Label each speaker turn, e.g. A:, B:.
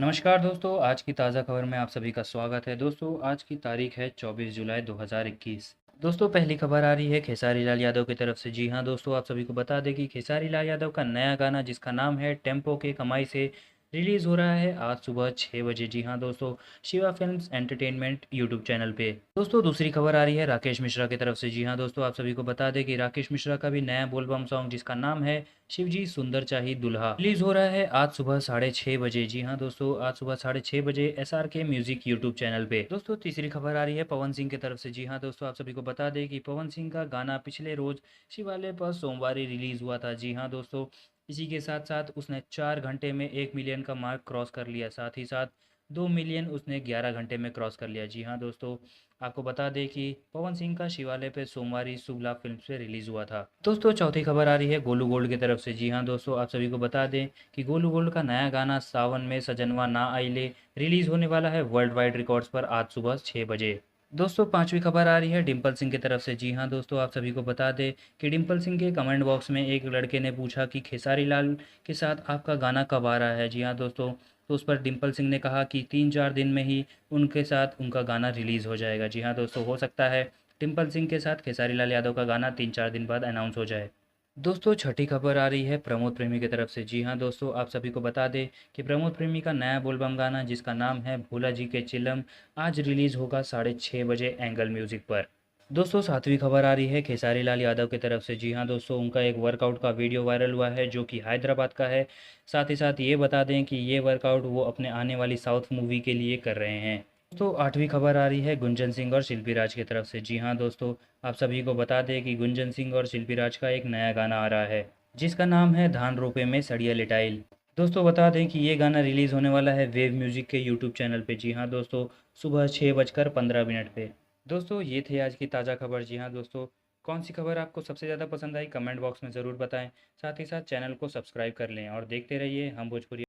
A: नमस्कार दोस्तों, आज की ताज़ा खबर में आप सभी का स्वागत है। दोस्तों, आज की तारीख है 24 जुलाई 2021। दोस्तों, पहली खबर आ रही है खेसारी लाल यादव की तरफ से। जी हाँ दोस्तों, आप सभी को बता दें कि खेसारी लाल यादव का नया गाना जिसका नाम है टेम्पो के कमाई से रिलीज़ हो रहा है आज सुबह 6 बजे। जी हाँ दोस्तों, Shiva films entertainment YouTube channel पे। दोस्तों, दूसरी खबर आ रही है राकेश मिश्रा की तरफ से। जी हाँ दोस्तों, आप सभी को बता दें कि राकेश मिश्रा का भी नया बोलबम सॉन्ग जिसका नाम है शिवजी सुंदर चाही दुल्हा रिलीज हो रहा है आज सुबह 6:30 बजे। जी हाँ दोस्तों, आज सुबह 6:30 बजे SRK म्यूजिक यूट्यूब चैनल पे। दोस्तों, तीसरी खबर आ रही है पवन सिंह की तरफ से। जी हाँ दोस्तों, आप सभी को बता दें कि पवन सिंह का गाना पिछले रोज शिवालय पर सोमवार रिलीज हुआ था। जी हाँ दोस्तों, इसी के साथ साथ उसने 4 घंटे में 1 मिलियन का मार्क क्रॉस कर लिया। साथ ही साथ 2 मिलियन उसने 11 घंटे में क्रॉस कर लिया। जी हाँ दोस्तों, आपको बता दें कि पवन सिंह का शिवालय पे सोमवार शुभ लाभ फिल्म से रिलीज हुआ था। दोस्तों, चौथी खबर आ रही है गोलू गोल्ड की तरफ से। जी हाँ दोस्तों, आप सभी को बता दें कि गोलू गोल्ड का नया गाना सावन में सजनवा ना आइले रिलीज होने वाला है वर्ल्ड वाइड रिकॉर्ड्स पर आज सुबह 6 बजे। दोस्तों, पांचवी खबर आ रही है डिम्पल सिंह की तरफ से। जी हाँ दोस्तों, आप सभी को बता दें कि डिम्पल सिंह के कमेंट बॉक्स में एक लड़के ने पूछा कि खेसारी लाल के साथ आपका गाना कब आ रहा है। जी हाँ दोस्तों, तो उस पर डिम्पल सिंह ने कहा कि 3-4 दिन में ही उनके साथ उनका गाना रिलीज़ हो जाएगा। जी हाँ दोस्तों, हो सकता है डिम्पल सिंह के साथ खेसारी लाल यादव का गाना 3-4 दिन बाद अनाउंस हो जाए। दोस्तों, छठी खबर आ रही है प्रमोद प्रेमी की तरफ से। जी हाँ दोस्तों, आप सभी को बता दें कि प्रमोद प्रेमी का नया बोलबम गाना जिसका नाम है भोला जी के चिलम आज रिलीज़ होगा 6:30 बजे एंगल म्यूज़िक पर। दोस्तों, सातवीं खबर आ रही है खेसारी लाल यादव की तरफ से। जी हाँ दोस्तों, उनका एक वर्कआउट का वीडियो वायरल हुआ है जो कि हैदराबाद का है। साथ ही साथ ये बता दें कि ये वर्कआउट वो अपने आने वाली साउथ मूवी के लिए कर रहे हैं। दोस्तों, आठवीं खबर आ रही है गुंजन सिंह और शिल्पी राज की तरफ से। जी हाँ दोस्तों, आप सभी को बता दें कि गुंजन सिंह और शिल्पी राज का एक नया गाना आ रहा है जिसका नाम है धान रोपे में सड़िया लिटाइल। दोस्तों, बता दें कि ये गाना रिलीज़ होने वाला है वेव म्यूज़िक के यूट्यूब चैनल पे। जी हाँ दोस्तों, सुबह 6:15 पे। दोस्तों, ये थे आज की ताज़ा खबर। जी हाँ दोस्तों, कौन सी खबर आपको सबसे ज़्यादा पसंद आई कमेंट बॉक्स में ज़रूर बताएं। साथ ही साथ चैनल को सब्सक्राइब कर लें और देखते रहिए हम भोजपुरी।